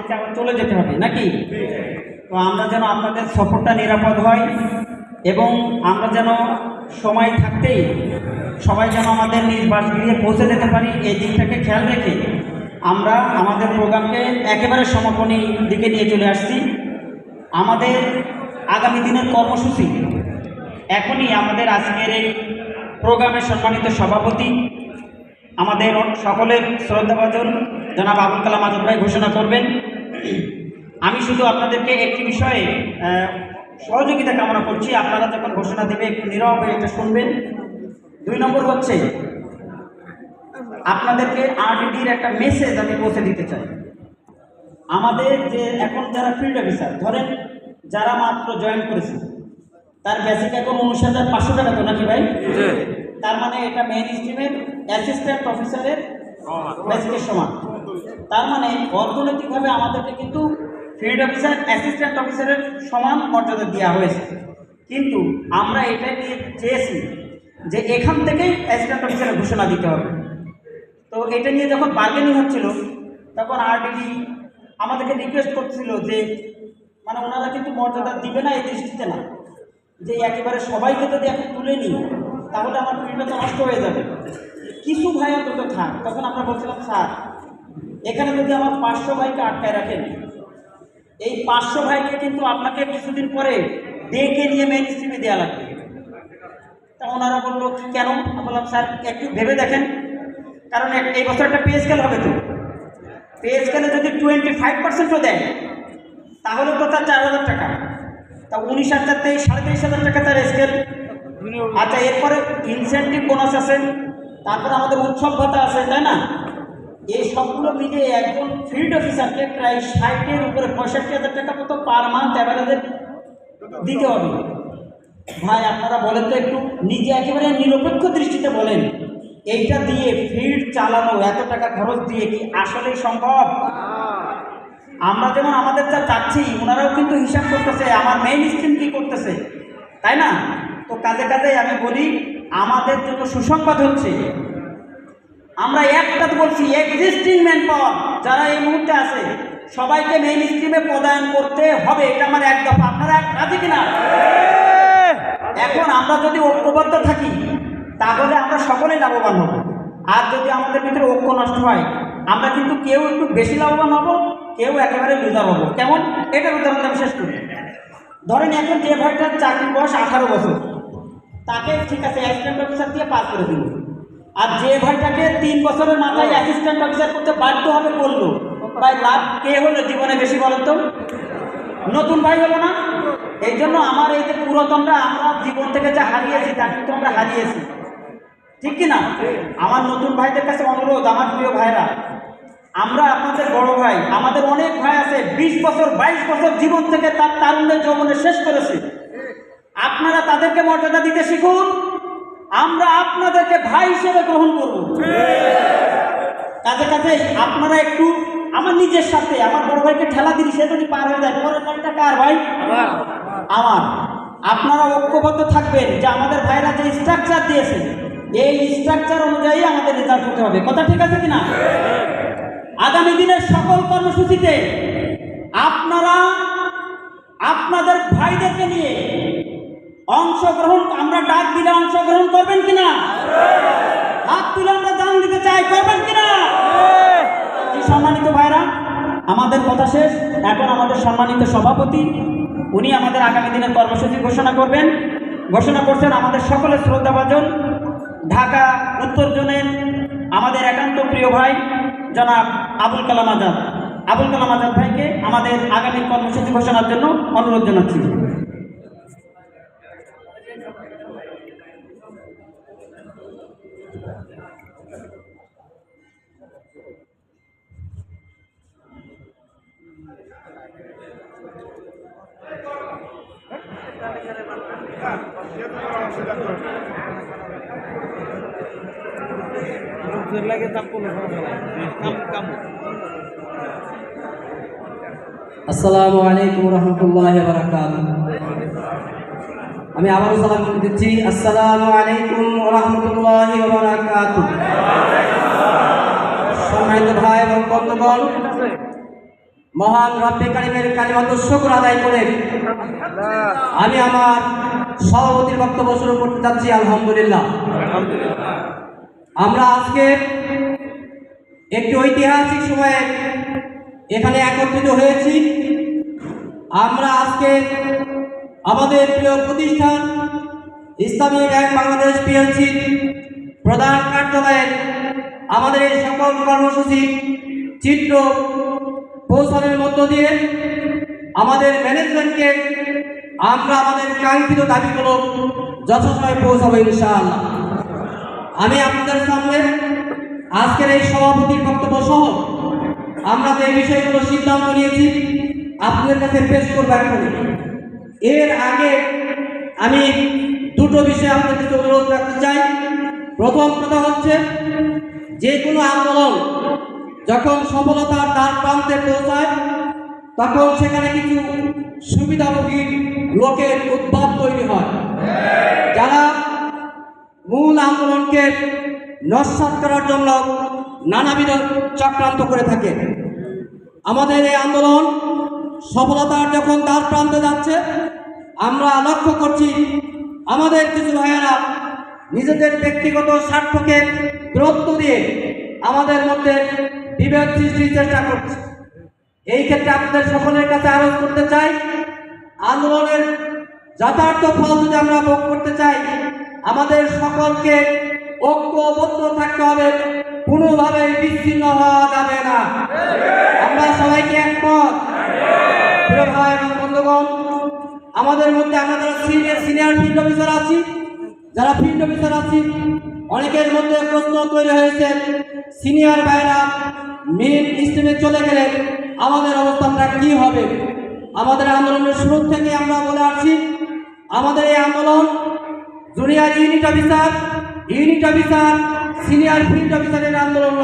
আমাদেরকে আবার চলে যেতে হবে নাকি? তো আমরা যেন আপনাদের সফরটা নিরাপদ হয় এবং আমরা যেন সময় থাকতেই সবাই যেন আমাদের নিজ বাসগৃহে পৌঁছে যেতে পারি, এই দিকটাকে খেয়াল রেখে আমরা আমাদের প্রোগ্রামকে একেবারে সমাপনী দিকে নিয়ে চলে আসছি। আমাদের আগামী দিনের কর্মসূচি এখনই আমাদের আজকের এই প্রোগ্রামের সম্মানিত সভাপতি আমাদের সকলের শ্রদ্ধাভাজন জনাব আবুল কালাম আজাদ ভাই ঘোষণা করবেন। আমি শুধু আপনাদেরকে একটি বিষয়ে সহযোগিতা কামনা করছি, আপনারা যখন ঘোষণা দেবে একটু নীরব হয়ে এটা শুনবেন। 2 নম্বর হচ্ছে আপনাদেরকে আরডিডির একটা মেসেজ আমি পৌঁছে দিতে চাই। আমাদের যে এখন যারা ফিল্ড অফিসার ধরেন যারা মাত্র জয়েন করেছে তার বেসিক এখন 19,500 টাকা তো নাকি ভাই? তার মানে এটা মেইন স্ট্রিমের অ্যাসিস্ট্যান্ট অফিসারের বেসিকের সমান। তার মানে অর্থনৈতিকভাবে আমাদেরকে কিন্তু ফিল্ড অফিসার অ্যাসিস্ট্যান্ট অফিসারের সমান মর্যাদা দেওয়া হয়েছে, কিন্তু আমরা এটা নিয়ে চেয়েছি যে এখান থেকেই অ্যাসিস্ট্যান্ট অফিসারের ঘোষণা দিতে হবে। তো এটা নিয়ে যখন বার্গেনিং হচ্ছিল তখন আরডিডি আমাদেরকে রিকোয়েস্ট করছিল যে মানে ওনারা কিন্তু মর্যাদা দিবে না এই দৃষ্টিতে না, যে একেবারে সবাইকে যদি এখন তুলে নিই তাহলে আমার ফিল্ডটা তো নষ্ট হয়ে যাবে, কিছু ভাই অন্তত থাক। তখন আমরা বলছিলাম স্যার এখানে যদি আমার 500 ভাইকে আটকায় রাখেন, এই 500 ভাইকে কিন্তু আপনাকে কিছুদিন পরে ডেকে নিয়ে মেইন স্ট্রিমে দেওয়া লাগবে। তা ওনারা বললো কেন? আমি বললাম স্যার একটু ভেবে দেখেন, কারণ এই বছর একটা পে স্কেল হবে, তো পে স্কেলে যদি 25%ও দেয় তাহলে তো তার 4,000 টাকা, তা 19,000 23,500 টাকা তার স্কেল। আচ্ছা এরপরে ইনসেন্টিভ বোনাস আছে, তারপরে আমাদের উৎসব ভাতা আছে, তাই না? এই সবগুলো মিলিয়ে একজন ফিল্ড অফিসারকে প্রায় 60-এর উপরে 65,000 টাকা মতো পার মান্থ অ্যাভারেজে দিতে হবে। ভাই আপনারা বলেন তো একটু, নিজে একেবারে নিরপেক্ষ দৃষ্টিতে বলেন, এইটা দিয়ে ফিল্ড চালানো এত টাকা খরচ দিয়ে কি আসলেই সম্ভব? আমরা যেমন আমাদের যা চাচ্ছি ওনারাও কিন্তু হিসাব করতেছে আমার মেইন স্ট্রিম কী করতেছে, তাই না? তো কাজে কাজে আমি বলি আমাদের জন্য সুসংবাদ হচ্ছে, আমরা একটা বলছি এক্সিস্টিং ম্যান পাওয়ার যারা এই মুহূর্তে আছে সবাইকে মেইন স্ট্রিমে পদায়ন করতে হবে, এটা আমার এক দফা। আপনারা রাজি কিনা? এখন আমরা যদি ঐক্যবদ্ধ থাকি তাহলে আমরা সকলেই লাভবান হব, আর যদি আমাদের ভিতরে ঐক্য নষ্ট হয় আমরা কিন্তু কেউ একটু বেশি লাভবান হব, কেউ একেবারে লুজার হবো। কেমন? এটার উদাহরণ আমি শেষ করি। ধরেন এখন যে ভাইটার চাকরির বয়স 18 বছর, তাকে ঠিক আছে অ্যাসিস্ট্যান্ট অফিসার দিয়ে পাস করে দিল, আর যে ভাইটাকে 3 বছরের মাথায় অ্যাসিস্ট্যান্ট অফিসার করতে বাধ্য হবে করলো, ভাই লাভ কে হলো জীবনে বেশি বলেন তো? নতুন ভাই হলো না? এই জন্য আমার এই যে পুরাতনরা আমরা জীবন থেকে যা হারিয়েছি তা কিন্তু আমরা হারিয়েছি, ঠিক কিনা? আমার নতুন ভাইদের কাছে অনুরোধ, আমার প্রিয় ভাইরা, আমরা আপনাদের বড় ভাই, আমাদের অনেক ভাই আছে 20 বছর 22 বছর জীবন থেকে তার তারুণ্যের যৌবনে শেষ করেছে। আপনারা তাদেরকে মর্যাদা দিতে শিখুন, আমরা আপনাদেরকে ভাই হিসেবে গ্রহণ করব। কাজে কাজে আপনারা একটু আমার নিজের সাথে আমার বড় ভাইকে ঠেলা দিলি, সে যদি পার হয়ে যায় পরের লাইনটা কার ভাই? আমার। আপনারা ঐক্যবদ্ধ থাকবেন যে আমাদের ভাইরা যে স্ট্রাকচার দিয়েছে এই স্ট্রাকচার অনুযায়ী আমাদের রেজাল্ট করতে হবে। কথা ঠিক আছে কিনা? আগামী দিনের সকল কর্মসূচিতে আপনারা আপনাদের ভাইদেরকে নিয়ে অংশগ্রহণ, আমরা ডাক দিলে অংশগ্রহণ করবেন কিনা? হাত তুলে আমরা জান দিতে চাই, করবেন কিনা? সম্মানিত ভাইরা, আমাদের কথা শেষ। এখন আমাদের সম্মানিত সভাপতি উনি আমাদের আগামী দিনের কর্মসূচি ঘোষণা করবেন। ঘোষণা করছেন আমাদের সকলের শ্রদ্ধাভাজন ঢাকা উত্তর জোনের আমাদের একান্ত প্রিয় ভাই জনাব আবুল কালাম আজাদ। আবুল কালাম আজাদ ভাইকে আমাদের আগামী কর্মসূচি ঘোষণার জন্য অনুরোধ জানাচ্ছি। আসসালামু আলাইকুম রহমতুল্লাহি ওয়া বারাকাতুহু। আমি আবারও সালাম দিচ্ছি, আসসালামু আলাইকুম রহমতুল্লাহি ওয়া বারাকাতুহু। সম্মানিত ভাই এবং বন্ধুগণ, মহান রব্বে কারিমের কালিমাতুশ শুকর আদায় করে আমি আমার সভাপতির বক্তব্য শুরু করতে যাচ্ছি। আলহামদুলিল্লাহ। আমরা আজকে একটি ঐতিহাসিক সময়ে এখানে একত্রিত হয়েছি। আমরা আজকে আমাদের প্রিয় প্রতিষ্ঠান ইসলামী ব্যাংক বাংলাদেশ পিএলসি প্রধান কার্যালয়ে আমাদের এই সকল কর্মসূচি চিত্র পৌঁছানোর মধ্য দিয়ে আমাদের ম্যানেজমেন্টকে আমরা আমাদের কাঙ্ক্ষিত দাবিগুলো যথাসময়ে পৌঁছাবো ইনশাআল্লাহ। আমি আপনাদের সামনে আজকের এই সভাপতির বক্তব্য সহ আমরা যে বিষয়গুলো সিদ্ধান্ত নিয়েছি আপনাদের কাছে পেশ করবো এখন। এর আগে আমি দুটো বিষয় আপনাদের কাছে অনুরোধ রাখতে চাই। প্রথম কথা হচ্ছে, যে কোনো আন্দোলন যখন সফলতার দ্বার প্রান্তে পৌঁছায় তখন সেখানে কিছু সুবিধাভোগী লোকের উদ্ভব তৈরি হয়, যারা মূল আন্দোলনকে নস্যাৎ করার জন্য নানাবিধ চক্রান্ত করে থাকে। আমাদের এই আন্দোলন সফলতার যখন দ্বার প্রান্তে যাচ্ছে আমরা লক্ষ্য করছি আমাদের কিছু ভাইয়েরা নিজেদের ব্যক্তিগত স্বার্থকে দূরত্ব দিয়ে আমাদের মধ্যে বিভেদ সৃষ্টির চেষ্টা করছে। এই ক্ষেত্রে আপনাদের সকলের কাছে আরোপ করতে চাই, আন্দোলনের যথার্থ ফল যদি আমরা ভোগ করতে চাই আমাদের সকলকে ঐক্যবদ্ধ থাকতে হবে, কোনোভাবে বিচ্ছিন্ন হওয়া যাবে না। আমরা সবাইকে একমত? প্রিয় ভাই এবং বন্ধুগণ, আমাদের মধ্যে আমরা যারা সিনিয়র ফিল্ড অফিসার আছি, যারা ফিল্ড অফিসার আছি, অনেকের মধ্যে প্রশ্ন তৈরি হয়েছে, সিনিয়র ভাইরা মেন স্ট্রিমে চলে গেলে আমাদের অবস্থানটা কি হবে। আমাদের আন্দোলনের শুরু থেকে আমরা বলে আসছি, আমাদের এই আন্দোলন junior unit officer, senior field অফিসারের আন্দোলন।